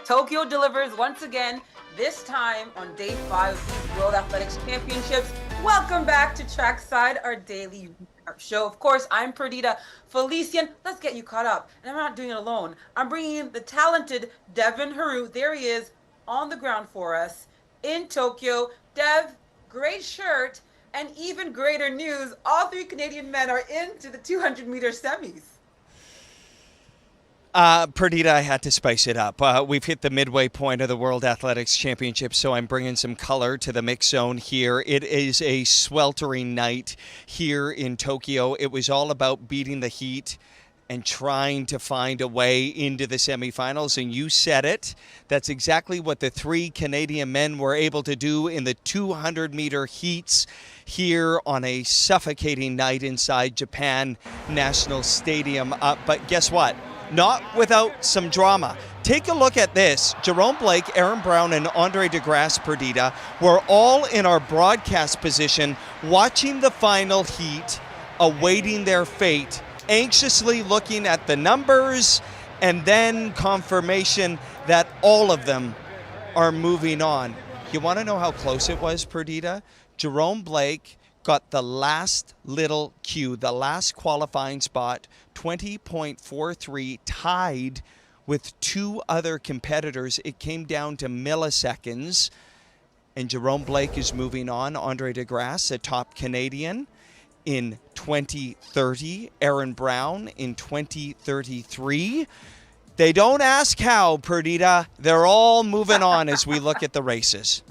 Tokyo delivers once again, this time on day 5 of these World Athletics Championships. Welcome back to Trackside, our daily show. Of course, I'm Perdita. Felicien, let's get you caught up. And I'm not doing it alone. I'm bringing in the talented Devin Heroux. There he is on the ground for us in Tokyo. Dev, great shirt. And even greater news, all 3 Canadian men are into the 200-meter semis. Perdita, I had to spice it up. We've hit the midway point of the World Athletics Championships, so I'm bringing some color to the mix zone here. It is a sweltering night here in Tokyo. It was all about beating the heat and trying to find a way into the semifinals, and you said it. That's exactly what the 3 Canadian men were able to do in the 200-meter heats here on a suffocating night inside Japan National Stadium. But guess what? Not without some drama. Take a look at this. Jerome Blake, Aaron Brown, and Audrey de Grasse, Perdita, were all in our broadcast position watching the final heat, awaiting their fate, anxiously looking at the numbers, and then confirmation that all of them are moving on. You want to know how close it was, Perdita? Jerome Blake got the last little cue, the last qualifying spot, 20.43, tied with 2 other competitors. It came down to milliseconds, and Jerome Blake is moving on. Audrey de Grasse, a top Canadian, in 2030. Aaron Brown in 2033. They don't ask how, Perdita. They're all moving on as we look at the races.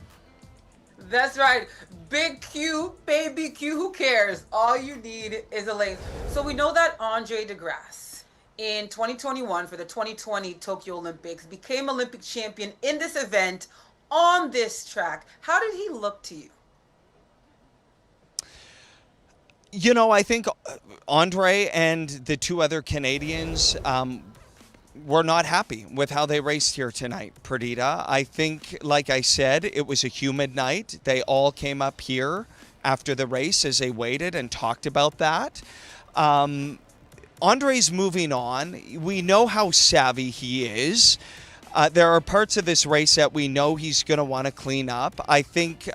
That's right. Big Q, baby Q, who cares? All you need is a lane. So we know that Audrey de Grasse in 2021 for the 2020 Tokyo Olympics became Olympic champion in this event on this track. How did he look to you? You know, I think Audrey and the 2 other Canadians were not happy with how they raced here tonight, Perdita. I think, like I said, it was a humid night. They all came up here after the race as they waited and talked about that. Andre's moving on. We know how savvy he is. There are parts of this race that we know he's going to want to clean up. I think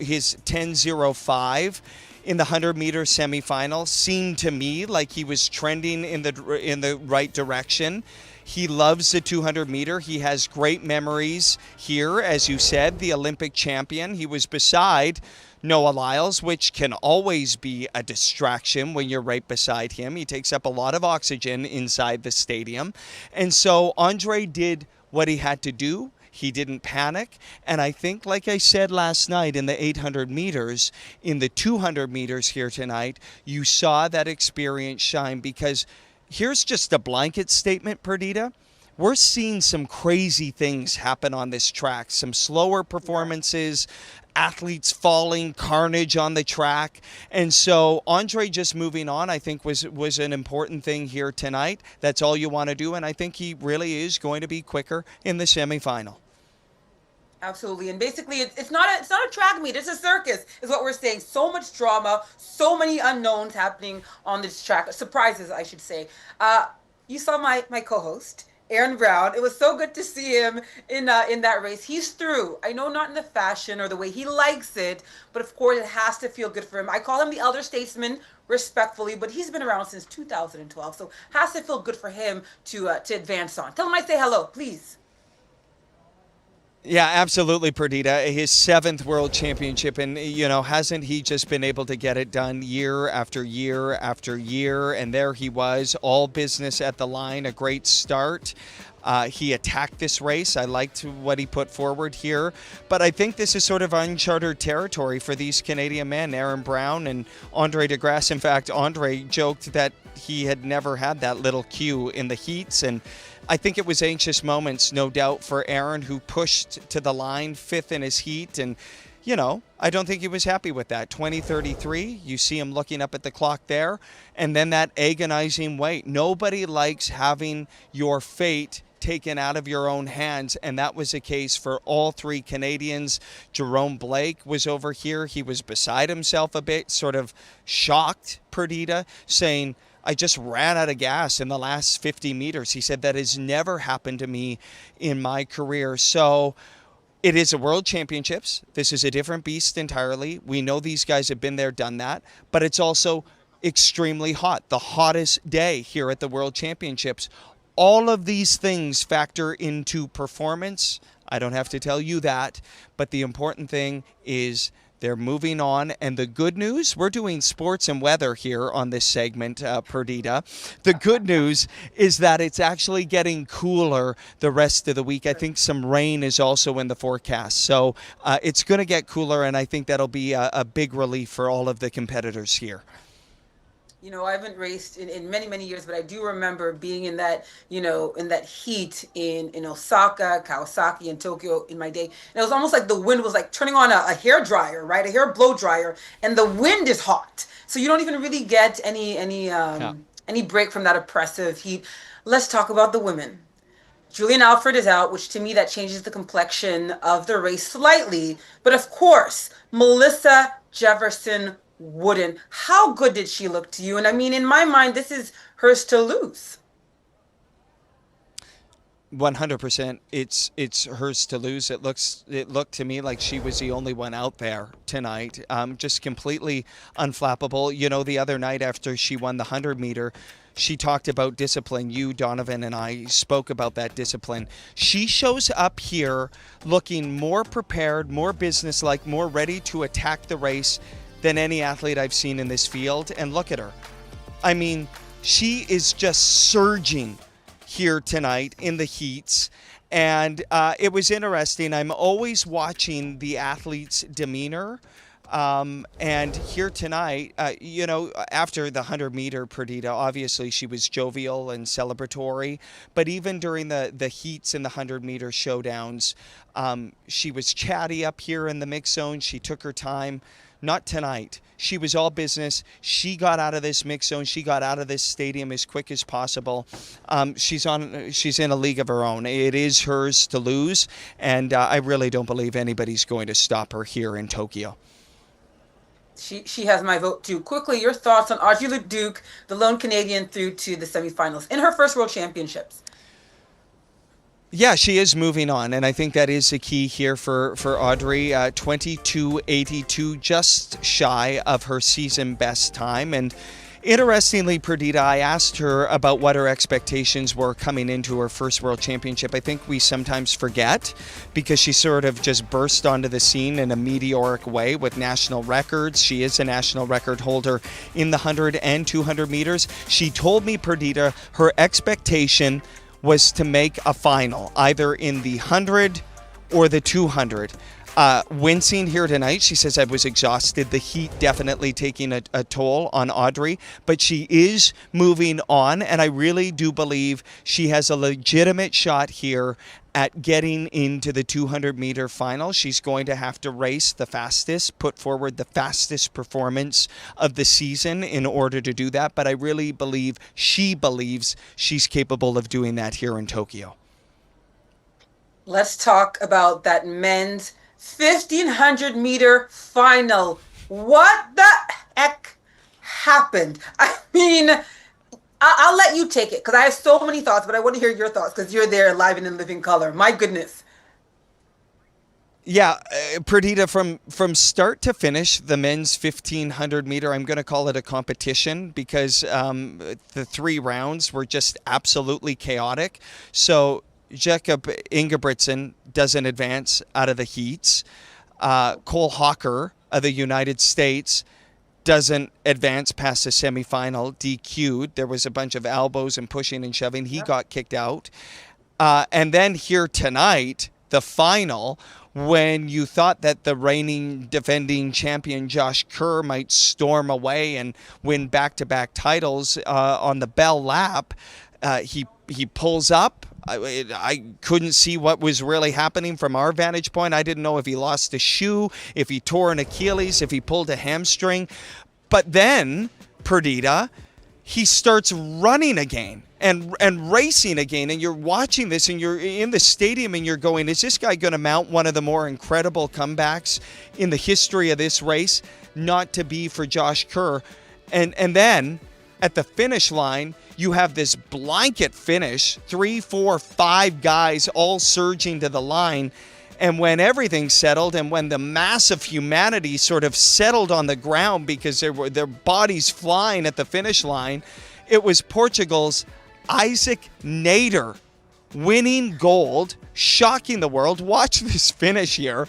his 10.05 in the 100-meter semifinal seemed to me like he was trending in the right direction. He loves the 200-meter. He has great memories here, as you said, the Olympic champion. He was beside Noah Lyles, which can always be a distraction when you're right beside him. He takes up a lot of oxygen inside the stadium. And so Audrey did what he had to do. He didn't panic. And I think, like I said last night in the 800 meters, in the 200 meters here tonight, you saw that experience shine, because here's just a blanket statement, Perdita. We're seeing some crazy things happen on this track, some slower performances, athletes falling, carnage on the track. And so Audrey just moving on, I think, was an important thing here tonight. That's all you want to do, and I think he really is going to be quicker in the semifinal. Absolutely. And basically, it's not a track meet. It's a circus, is what we're saying. So much drama, so many unknowns happening on this track. Surprises, I should say. You saw my co-host, Aaron Brown. It was so good to see him in that race. He's through. I know not in the fashion or the way he likes it, but of course it has to feel good for him. I call him the elder statesman respectfully, but he's been around since 2012, so has to feel good for him to advance on. Tell him I say hello, please. Yeah, absolutely, Perdita. His 7th World Championship, and, you know, hasn't he just been able to get it done year after year after year? And there he was, all business at the line, a great start. He attacked this race. I liked what he put forward here. But I think this is sort of uncharted territory for these Canadian men, Aaron Brown and Audrey de Grasse. In fact, Audrey joked that he had never had that little cue in the heats, and I think it was anxious moments, no doubt, for Aaron, who pushed to the line 5th in his heat. And, you know, I don't think he was happy with that. 20:33, you see him looking up at the clock there. And then that agonizing wait. Nobody likes having your fate taken out of your own hands, and that was the case for all three Canadians. Jerome Blake was over here. He was beside himself a bit, sort of shocked, Perdita, saying, I just ran out of gas in the last 50 meters. He said, that has never happened to me in my career. So it is a World Championships. This is a different beast entirely. We know these guys have been there, done that, but it's also extremely hot, the hottest day here at the World Championships. All of these things factor into performance. I don't have to tell you that, but the important thing is they're moving on. And the good news, we're doing sports and weather here on this segment, Perdita. The good news is that it's actually getting cooler the rest of the week. I think some rain is also in the forecast. So it's going to get cooler, and I think that'll be a big relief for all of the competitors here. You know, I haven't raced in many, many years, but I do remember being in that, you know, in that heat in Osaka, Kawasaki, and Tokyo in my day. And it was almost like the wind was like turning on a hair dryer, right? A hair blow dryer, and the wind is hot. So you don't even really get any break from that oppressive heat. Let's talk about the women. Julian Alfred is out, which to me that changes the complexion of the race slightly. But of course, Melissa Jefferson-Wooden, how good did she look to you? And I mean, in my mind, this is hers to lose. 100%. It's hers to lose. It looked to me like she was the only one out there tonight. Just completely unflappable. You know, the other night after she won the 100-meter, she talked about discipline. You, Donovan, and I spoke about that discipline. She shows up here looking more prepared, more businesslike, more ready to attack the race than any athlete I've seen in this field. And look at her. I mean, she is just surging here tonight in the heats. And it was interesting. I'm always watching the athlete's demeanor. And here tonight, you know, after the 100-meter, Perdita, obviously she was jovial and celebratory. But even during the heats and the 100-meter showdowns, she was chatty up here in the mix zone. She took her time. Not tonight. She was all business. She got out of this mix zone. She got out of this stadium as quick as possible. She's in a league of her own. It is hers to lose, and I really don't believe anybody's going to stop her here in Tokyo. She has my vote too. Quickly, your thoughts on Audrey Leduc, the lone Canadian through to the semifinals in her first World Championships. Yeah, she is moving on, and I think that is the key here for Audrey. 22:82, just shy of her season best time. And interestingly, Perdita, I asked her about what her expectations were coming into her first World Championship. I think we sometimes forget because she sort of just burst onto the scene in a meteoric way with national records. She is a national record holder in the 100 and 200 meters. She told me, Perdita, her expectation was to make a final, either in the 100 or the 200. Wincing here tonight, she says, I was exhausted. The heat definitely taking a toll on Audrey, but she is moving on, and I really do believe she has a legitimate shot here at getting into the 200-meter final. She's going to have to race the fastest, put forward the fastest performance of the season in order to do that, but I really believe she believes she's capable of doing that here in Tokyo. Let's talk about that men's 1,500-meter final. What the heck happened? I mean, I'll let you take it because I have so many thoughts, but I want to hear your thoughts because you're there live and in living color. My goodness. Yeah, Perdita, from start to finish, the men's 1,500 meter, I'm going to call it a competition because the 3 rounds were just absolutely chaotic. So Jakob Ingebrigtsen doesn't advance out of the heats. Cole Hawker of the United States doesn't advance past the semifinal, DQ'd. There was a bunch of elbows and pushing and shoving. He got kicked out. And then here tonight, the final, when you thought that the reigning defending champion Josh Kerr might storm away and win back-to-back titles on the bell lap, he pulls up. I couldn't see what was really happening from our vantage point. I didn't know if he lost a shoe, if he tore an Achilles, if he pulled a hamstring. But then, Perdita, he starts running again and racing again, and you're watching this and you're in the stadium and you're going, is this guy going to mount one of the more incredible comebacks in the history of this race? Not to be for Josh Kerr. And then at the finish line, you have this blanket finish, 3, 4, 5 guys all surging to the line. And when everything settled and when the mass of humanity sort of settled on the ground because there were their bodies flying at the finish line, it was Portugal's Isaac Nader winning gold, shocking the world. Watch this finish here.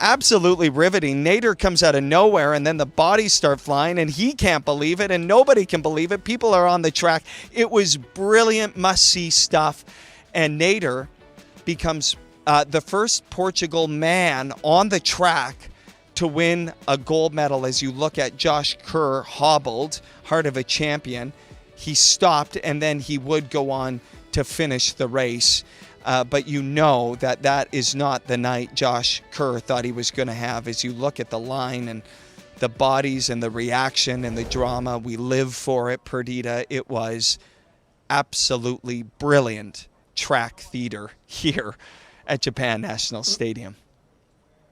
Absolutely riveting. Nader comes out of nowhere and then the bodies start flying and he can't believe it and nobody can believe it. People are on the track. It was brilliant, must-see stuff. And Nader becomes the first Portugal man on the track to win a gold medal. As you look at Josh Kerr hobbled, heart of a champion, he stopped and then he would go on to finish the race. But you know that that is not the night Josh Kerr thought he was going to have. As you look at the line and the bodies and the reaction and the drama, we live for it, Perdita. It was absolutely brilliant track theater here at Japan National Stadium.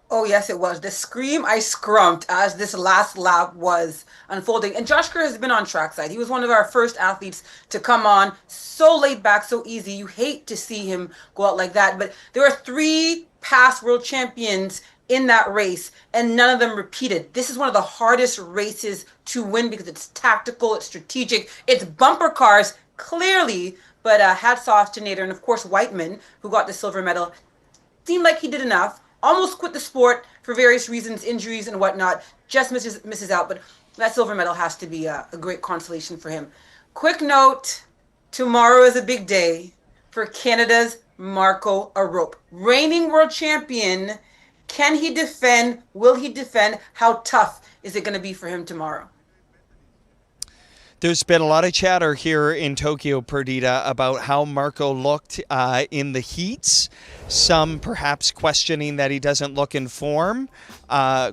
Oh, yes, it was. The scream I scrumped as this last lap was unfolding. And Josh Kerr has been on trackside. He was one of our first athletes to come on. So laid back, so easy. You hate to see him go out like that. But there are 3 past world champions in that race, and none of them repeated. This is one of the hardest races to win because it's tactical, it's strategic, it's bumper cars, clearly. But hats off to Nader. And, of course, Whiteman, who got the silver medal, seemed like he did enough. Almost quit the sport for various reasons, injuries and whatnot. Just misses out, but that silver medal has to be a great consolation for him. Quick note, tomorrow is a big day for Canada's Marco Arop. Reigning world champion, can he defend? Will he defend? How tough is it going to be for him tomorrow? There's been a lot of chatter here in Tokyo, Perdita, about how Marco looked in the heats. Some perhaps questioning that he doesn't look in form.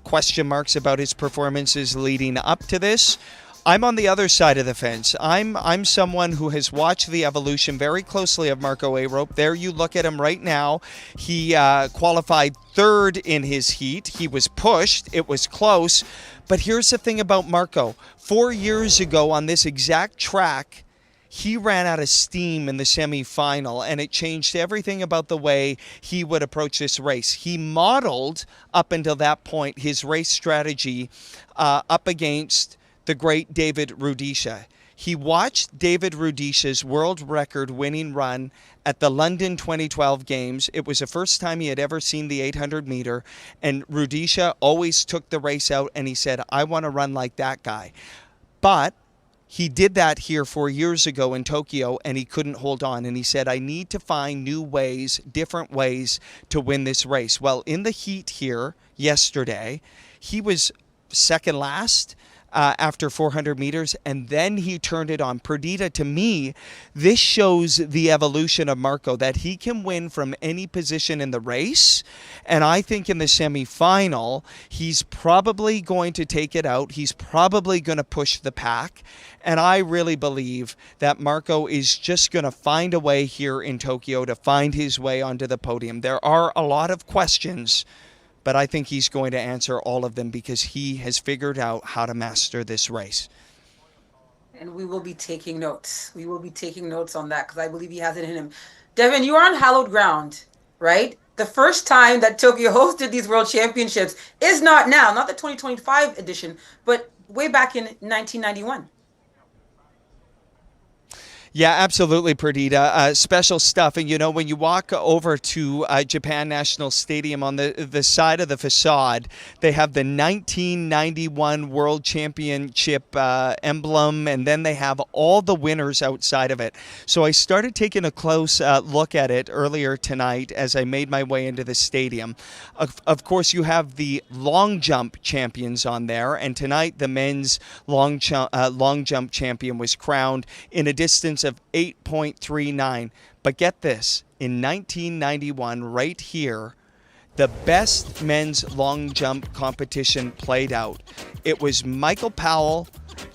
Question marks about his performances leading up to this. I'm on the other side of the fence. I'm someone who has watched the evolution very closely of Marco Arop. There you look at him right now. He qualified 3rd in his heat. He was pushed. It was close. But here's the thing about Marco. 4 years ago on this exact track, he ran out of steam in the semifinal, and it changed everything about the way he would approach this race. He modeled, up until that point, his race strategy up against the great David Rudisha. He watched David Rudisha's world record winning run at the London 2012 Games. It was the first time he had ever seen the 800 meter, and Rudisha always took the race out and he said, I want to run like that guy. But he did that here 4 years ago in Tokyo and he couldn't hold on, and he said, I need to find new ways, different ways to win this race. Well, in the heat here yesterday, he was second last after 400 meters, and then he turned it on. Perdita, to me, this shows the evolution of Marco, that he can win from any position in the race, and I think in the semifinal, he's probably going to take it out. He's probably going to push the pack, and I really believe that Marco is just going to find a way here in Tokyo to find his way onto the podium. There are a lot of questions, but I think he's going to answer all of them because he has figured out how to master this race. And we will be taking notes. We will be taking notes on that because I believe he has it in him. Devin, you are on hallowed ground, right? The first time that Tokyo hosted these World Championships is not now, not the 2025 edition, but way back in 1991. Yeah, absolutely, Perdita. Special stuff. And, you know, when you walk over to Japan National Stadium, on the side of the facade, they have the 1991 World Championship emblem, and then they have all the winners outside of it. So I started taking a close look at it earlier tonight as I made my way into the stadium. Of course, you have the long jump champions on there, and tonight the men's long jump champion was crowned in a distance of 8.39. But get this, in 1991, right here, the best men's long jump competition played out. It was Michael Powell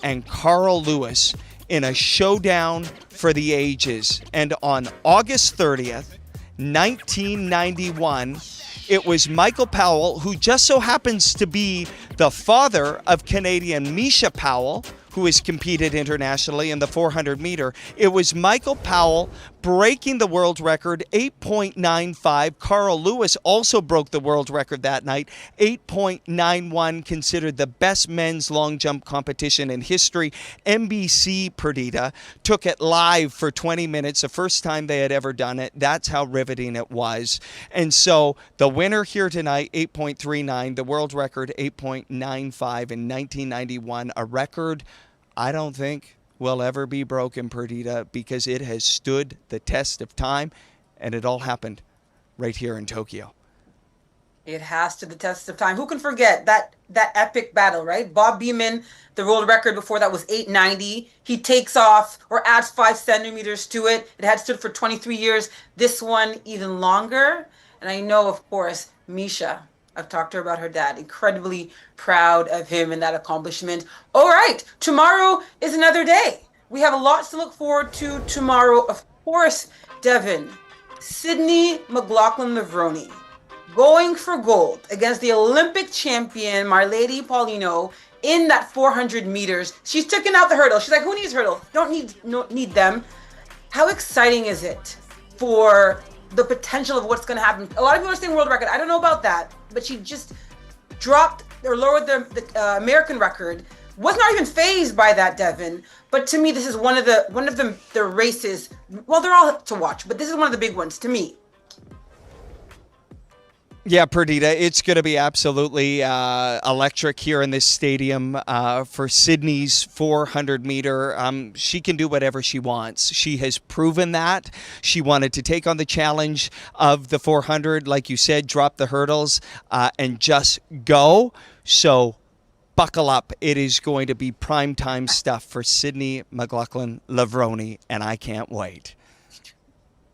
and Carl Lewis in a showdown for the ages. And on August 30th, 1991, it was Michael Powell, who just so happens to be the father of Canadian Misha Powell, who has competed internationally in the 400 meter. It was Michael Powell breaking the world record, 8.95. Carl Lewis also broke the world record that night, 8.91, considered the best men's long jump competition in history. NBC, Perdita, took it live for 20 minutes, the first time they had ever done it. That's how riveting it was. And so the winner here tonight, 8.39, the world record, 8.95 in 1991, a record I don't think will ever be broken, Perdita, because it has stood the test of time, and it all happened right here in Tokyo. It has to the test of time. Who can forget that epic battle, right? Bob Beamon, the world record before that was 890. He takes off or adds 5 centimeters to it. It had stood for 23 years. This one even longer. And I know, of course, Misha. I've talked to her about her dad. Incredibly proud of him and that accomplishment. All right, tomorrow is another day. We have a lot to look forward to tomorrow. Of course, Devin, Sydney McLaughlin-Levrone going for gold against the Olympic champion, my lady Paulino, in that 400 meters. She's taken out the hurdle. She's like, who needs hurdle? Don't need them. How exciting is it for the potential of what's going to happen? A lot of people are saying world record. I don't know about that, but she just dropped or lowered the American record. Was not even phased by that, Devin. But to me, this is one of the races. Well, they're all to watch, but this is one of the big ones to me. Yeah, Perdita, it's going to be absolutely electric here in this stadium for Sydney's 400 meter. She can do whatever she wants. She has proven that. She wanted to take on the challenge of the 400, like you said, drop the hurdles and just go. So buckle up. It is going to be primetime stuff for Sydney McLaughlin-Levrone, and I can't wait.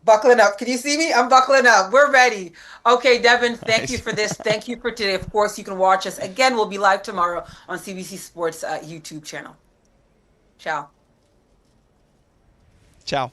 Buckling up. Can you see me? I'm buckling up. We're ready. Okay, Devin, thank you for this. Thank you for today. Of course, you can watch us. Again, we'll be live tomorrow on CBC Sports YouTube channel. Ciao. Ciao.